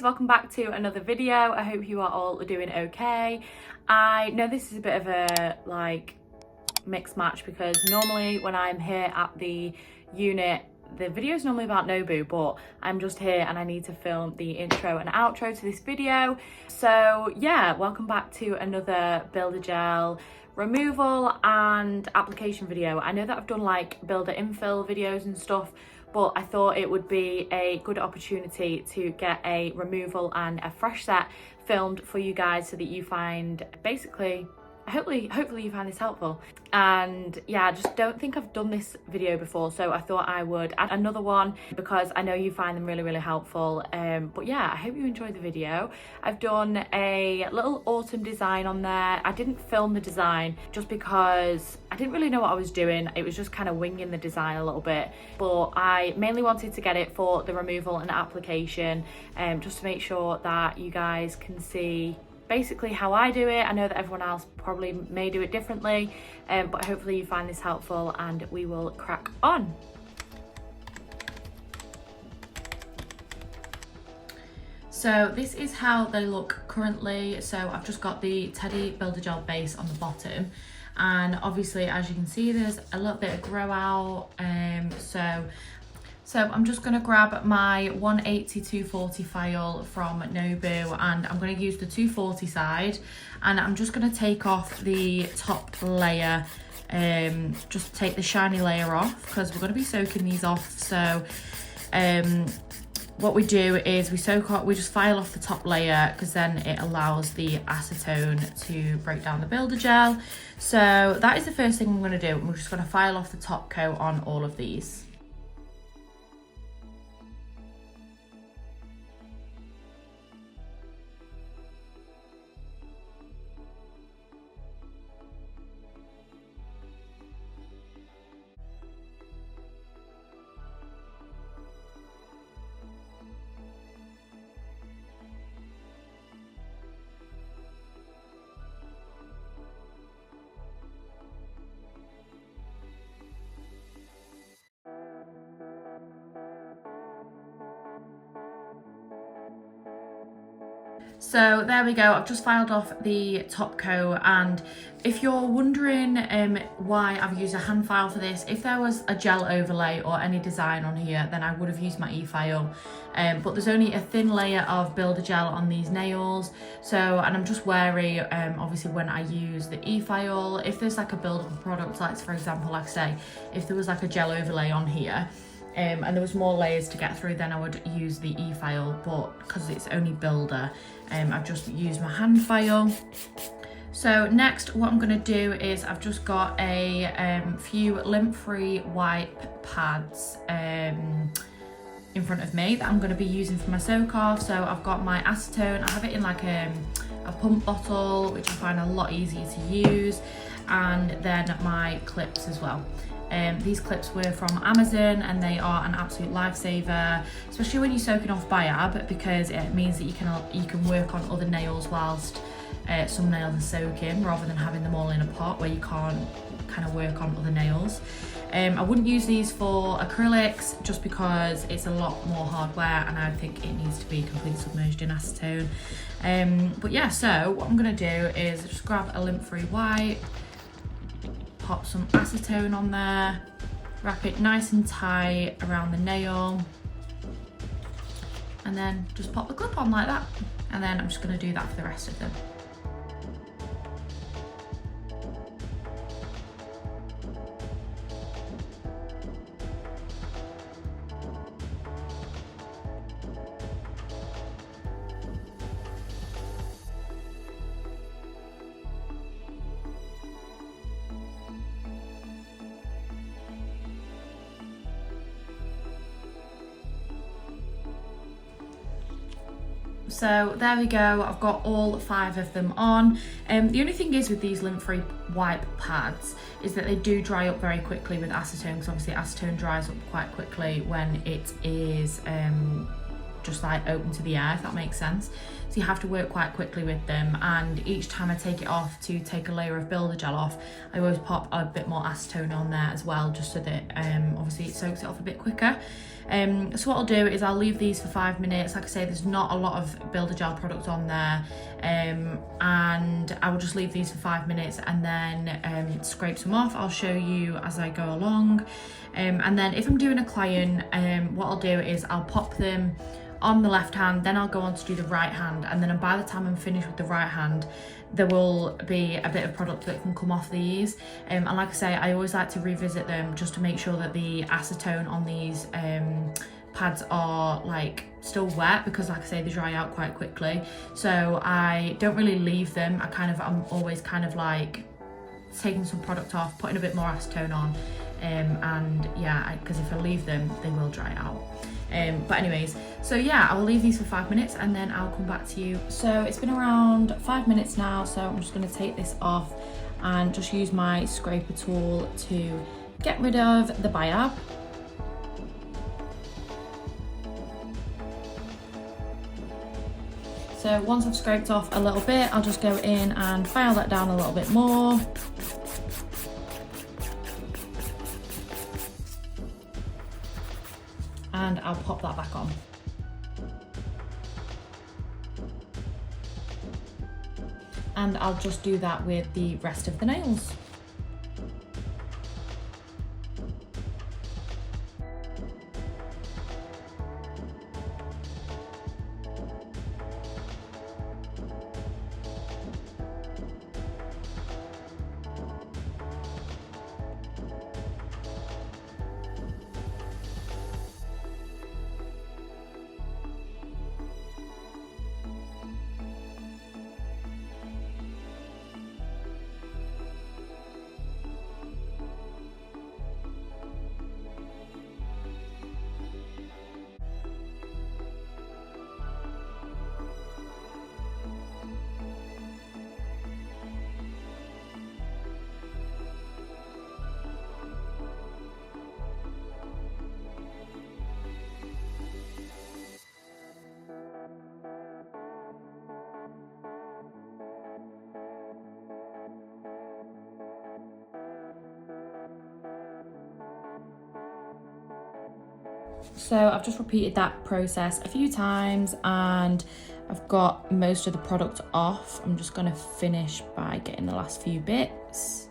guys, welcome back to another video. I hope you are all doing okay. I know this is a bit of a mixed match because normally when I'm here at the unit, the video is normally about Nobu, but I'm just here and I need to film the intro and outro to this video. So yeah, welcome back to another Builder Gel removal and application video. I know that I've done like builder infill videos and stuff, but I thought it would be a good opportunity to get a removal and a fresh set filmed for you guys so that you find basically, hopefully you find this helpful. And yeah, I just don't think I've done this video before, so I thought I would add another one because I know you find them really helpful. But yeah, I hope you enjoyed the video. I've done a little autumn design on there. I didn't film the design just because I didn't really know what I was doing. It was just kind of winging the design a little bit, but I mainly wanted to get it for the removal and application, just to make sure that you guys can see basically how I do it. I know that everyone else probably may do it differently, but hopefully you find this helpful and we will crack on. So this is how they look currently. So I've just got the Teddy Builder Gel base on the bottom, and obviously as you can see there's a little bit of grow out. So I'm just going to grab my 180-240 file from Nobu, and I'm going to use the 240 side, and I'm just going to take off the top layer, just take the shiny layer off because we're going to be soaking these off. So what we do is we just file off the top layer because then it allows the acetone to break down the builder gel. So that is the first thing I'm going to do. We're just going to file off the top coat on all of these. So there we go, I've just filed off the top coat, and if you're wondering why I've used a hand file for this, if there was a gel overlay or any design on here, then I would have used my e-file, but there's only a thin layer of builder gel on these nails, and I'm just wary obviously when I use the e-file, if there's like a buildable product, like for example, like I say, if there was like a gel overlay on here, and there was more layers to get through, then I would use the e-file, but because it's only builder, I've just used my hand file. So next what I'm going to do is I've just got a few lint-free wipe pads in front of me that I'm going to be using for my soak off. So I've got my acetone, I have it in like a pump bottle, which I find a lot easier to use, and then my clips as well. These clips were from Amazon and they are an absolute lifesaver, especially when you're soaking off Biab, because it means that you can work on other nails whilst some nails are soaking, rather than having them all in a pot where you can't kind of work on other nails. I wouldn't use these for acrylics just because it's a lot more hardware and I think it needs to be completely submerged in acetone. But yeah, so what I'm going to do is just grab a lint-free wipe, pop some acetone on there, wrap it nice and tight around the nail, and then just pop the clip on like that. And then I'm just going to do that for the rest of them. So there we go, I've got all 5 of them on. The only thing is with these lint-free wipe pads is that they do dry up very quickly with acetone, because obviously acetone dries up quite quickly when it is just like open to the air, if that makes sense. so you have to work quite quickly with them. And each time I take it off to take a layer of builder gel off, I always pop a bit more acetone on there as well, just so that obviously it soaks it off a bit quicker. So what I'll do is I'll leave these for 5 minutes. Like I say, there's not a lot of builder gel product on there, and I will just leave these for 5 minutes and then scrape some off. I'll show you as I go along, and then if I'm doing a client, what I'll do is I'll pop them on the left hand, then I'll go on to do the right hand, and then by the time I'm finished with the right hand, there will be a bit of product that can come off these, and like I say, I always like to revisit them just to make sure that the acetone on these pads are like still wet, because like I say, they dry out quite quickly. So I don't really leave them. I'm always kind of like taking some product off, putting a bit more acetone on, and yeah, because if I leave them, they will dry out. But anyways, so yeah, I will leave these for 5 minutes and then I'll come back to you. So it's been around 5 minutes now, so I'm just going to take this off and just use my scraper tool to get rid of the Biab. So once I've scraped off a little bit, I'll just go in and file that down a little bit more. And I'll pop that back on. And I'll just do that with the rest of the nails. So I've just repeated that process a few times and I've got most of the product off. I'm just going to finish by getting the last few bits.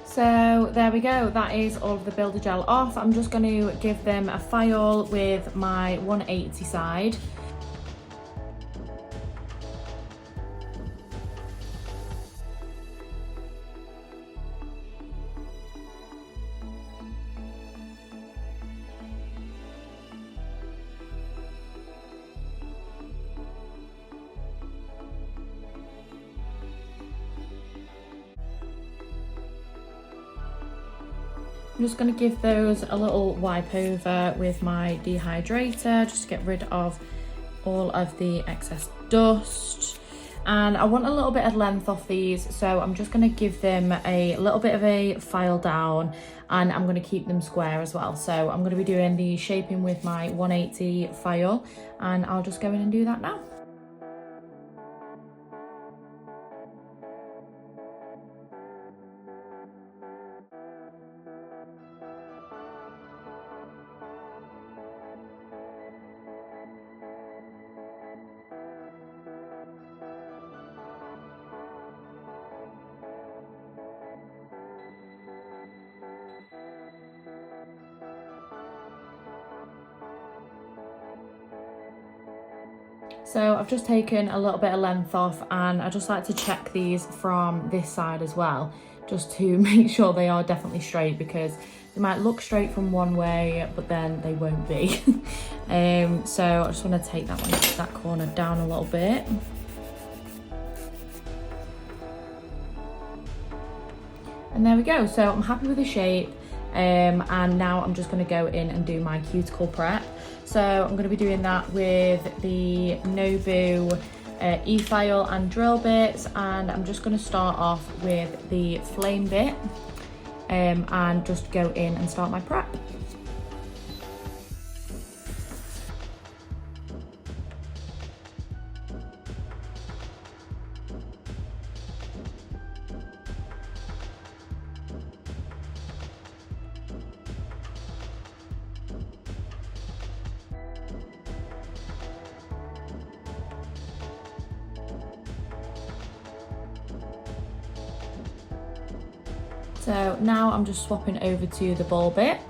So there we go, that is all of the builder gel off. I'm just going to give them a file with my 180 side. I'm just going to give those a little wipe over with my dehydrator just to get rid of all of the excess dust. And I want a little bit of length off these, so I'm just going to give them a little bit of a file down, and I'm going to keep them square as well. So I'm going to be doing the shaping with my 180 file, and I'll just go in and do that now. So I've just taken a little bit of length off, and I just like to check these from this side as well, just to make sure they are definitely straight, because they might look straight from one way, but then they won't be. So I just want to take that corner down a little bit. And there we go. So I'm happy with the shape. And now I'm just going to go in and do my cuticle prep. So I'm going to be doing that with the Nobu e-file and drill bits, and I'm just going to start off with the flame bit and just go in and start my prep. So now I'm just swapping over to the ball bit.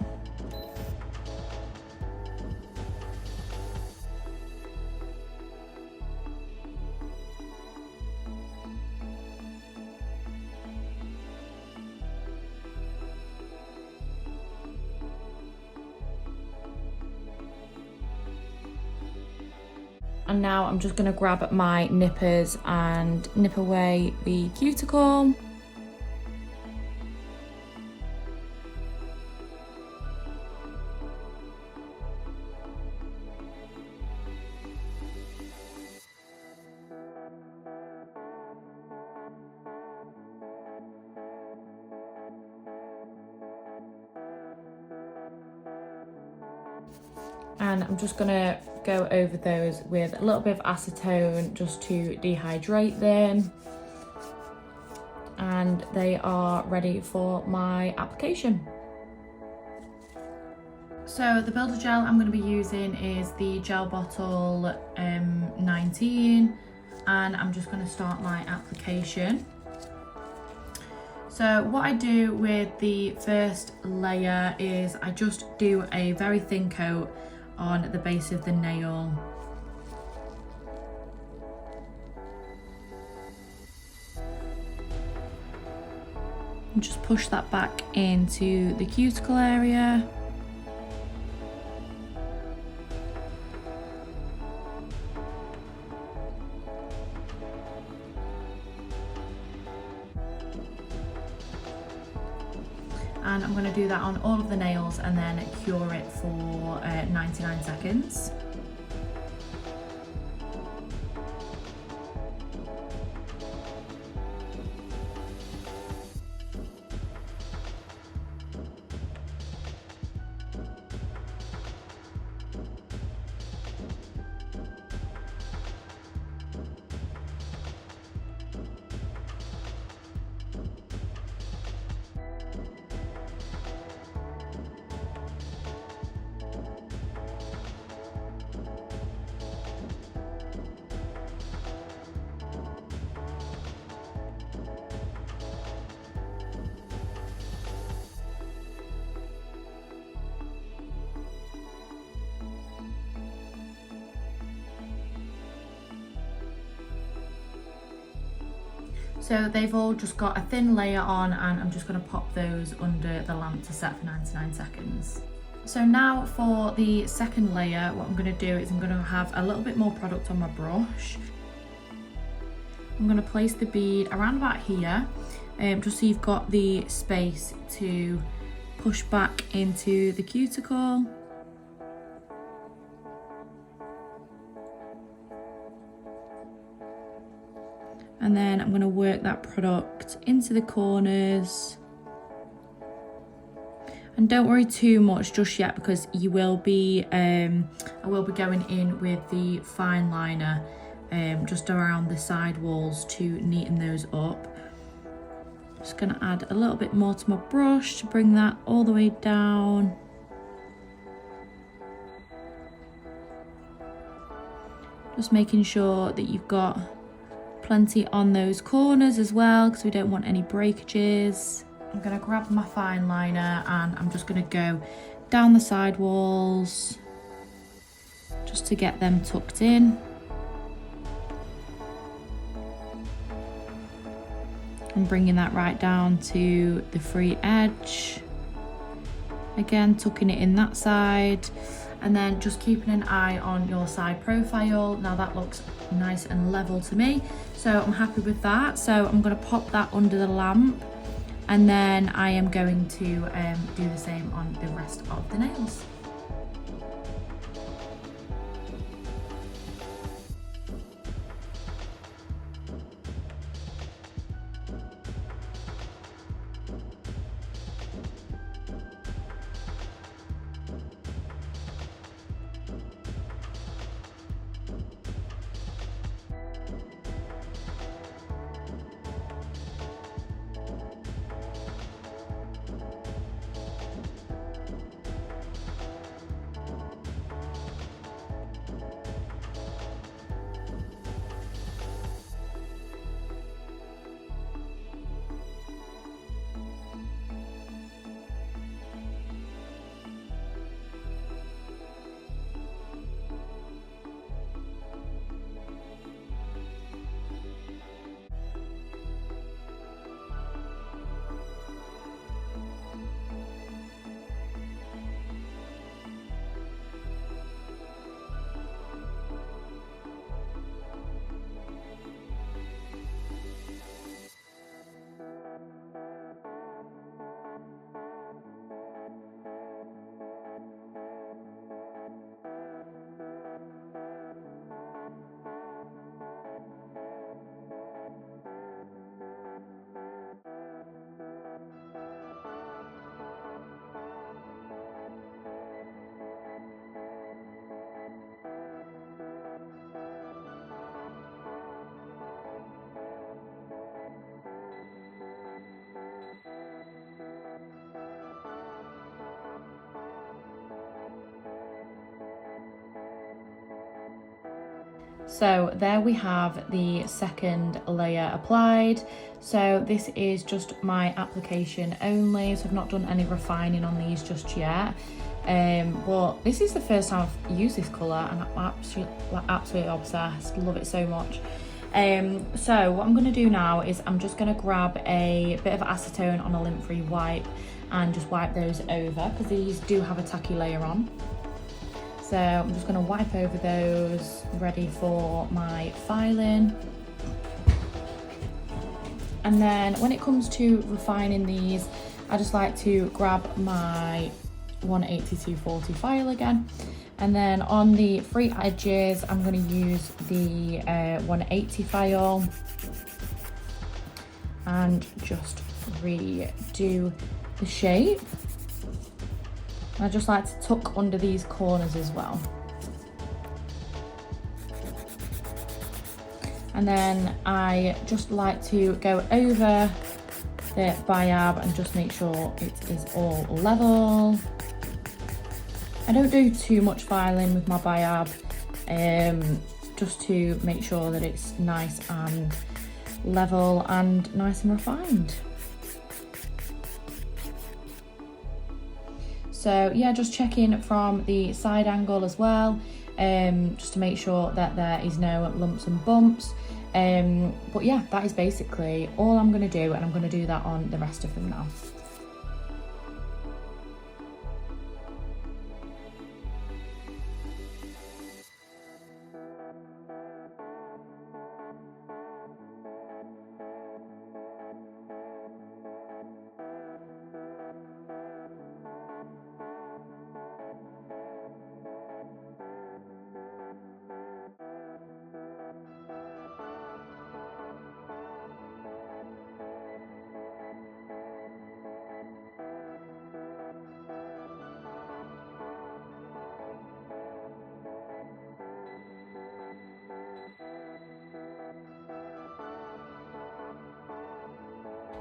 And now I'm just going to grab my nippers and nip away the cuticle. And I'm just gonna go over those with a little bit of acetone just to dehydrate them. And they are ready for my application. So the builder gel I'm going to be using is the gel bottle 19, and I'm just going to start my application. So what I do with the first layer is I just do a very thin coat on the base of the nail. And just push that back into the cuticle area. And I'm going to do that on all of the nails and then cure it for 99 seconds. So they've all just got a thin layer on, and I'm just going to pop those under the lamp to set for 99 seconds. So now for the second layer, what I'm going to do is I'm going to have a little bit more product on my brush. I'm going to place the bead around about here, just so you've got the space to push back into the cuticle. And then I'm going to work that product into the corners. And don't worry too much just yet, because you will be, I will be going in with the fine liner just around the side walls to neaten those up. Just going to add a little bit more to my brush to bring that all the way down. Just making sure that you've got plenty on those corners as well, because we don't want any breakages. I'm going to grab my fine liner and I'm just going to go down the side walls just to get them tucked in. And bringing that right down to the free edge. Again, tucking it in that side. And then just keeping an eye on your side profile. Now that looks nice and level to me, so I'm happy with that. So I'm going to pop that under the lamp, and then I am going to do the same on the rest of the nails. So there we have the second layer applied. So this is just my application only, so I've not done any refining on these just yet. But this is the first time I've used this colour and I'm absolutely obsessed, love it so much. So what I'm going to do now is I'm just going to grab a bit of acetone on a lint-free wipe and just wipe those over, because these do have a tacky layer on. So I'm just going to wipe over those, ready for my filing. And then when it comes to refining these, I just like to grab my 180-240 file again. And then on the free edges, I'm going to use the 180 file and just redo the shape. I just like to tuck under these corners as well. And then I just like to go over the Biab and just make sure it is all level. I don't do too much filing with my Biab, just to make sure that it's nice and level and nice and refined. So yeah, just checking from the side angle as well, just to make sure that there is no lumps and bumps. But yeah, that is basically all I'm going to do, and I'm going to do that on the rest of them now.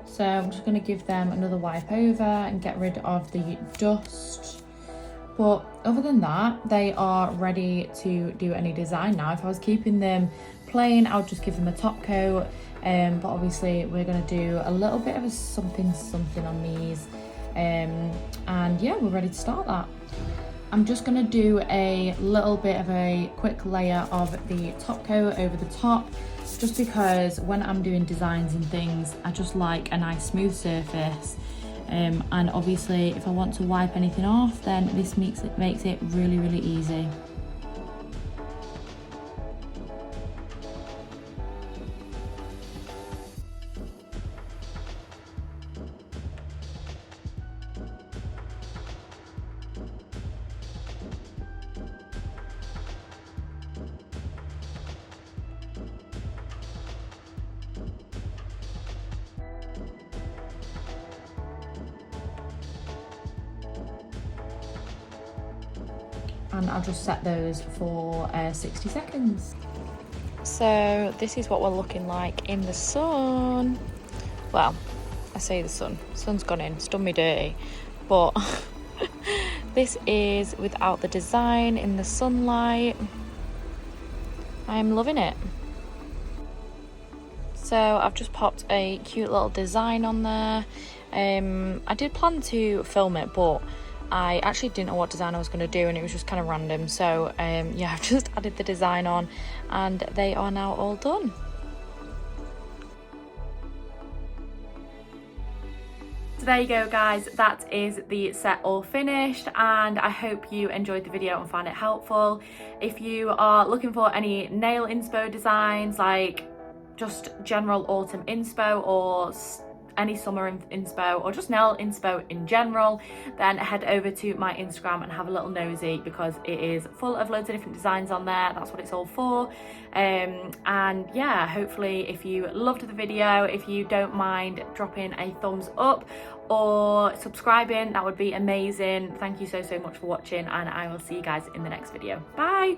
So I'm just going to give them another wipe over and get rid of the dust. But other than that, they are ready to do any design now. If I was keeping them plain, I would just give them a top coat. But obviously we're going to do a little bit of a something on these. And yeah, we're ready to start that. I'm just going to do a little bit of a quick layer of the top coat over the top, just because when I'm doing designs and things, I just like a nice smooth surface. And obviously if I want to wipe anything off, then this makes it really, really easy. And I'll just set those for 60 seconds. So this is what we're looking like in the sun. Well, I say the sun's gone in, it's done me dirty, but this is without the design in the sunlight. I'm loving it. So I've just popped a cute little design on there. I did plan to film it, but I actually didn't know what design I was going to do, and it was just kind of random. So yeah, I've just added the design on and they are now all done. So there you go guys, that is the set all finished, and I hope you enjoyed the video and found it helpful. If you are looking for any nail inspo designs, like just general autumn inspo or any summer inspo or just nail inspo in general, then head over to my Instagram and have a little nosy, because it is full of loads of different designs on there. That's what it's all for. And yeah, hopefully if you loved the video, if you don't mind dropping a thumbs up or subscribing, that would be amazing. Thank you so much for watching, and I will see you guys in the next video. Bye.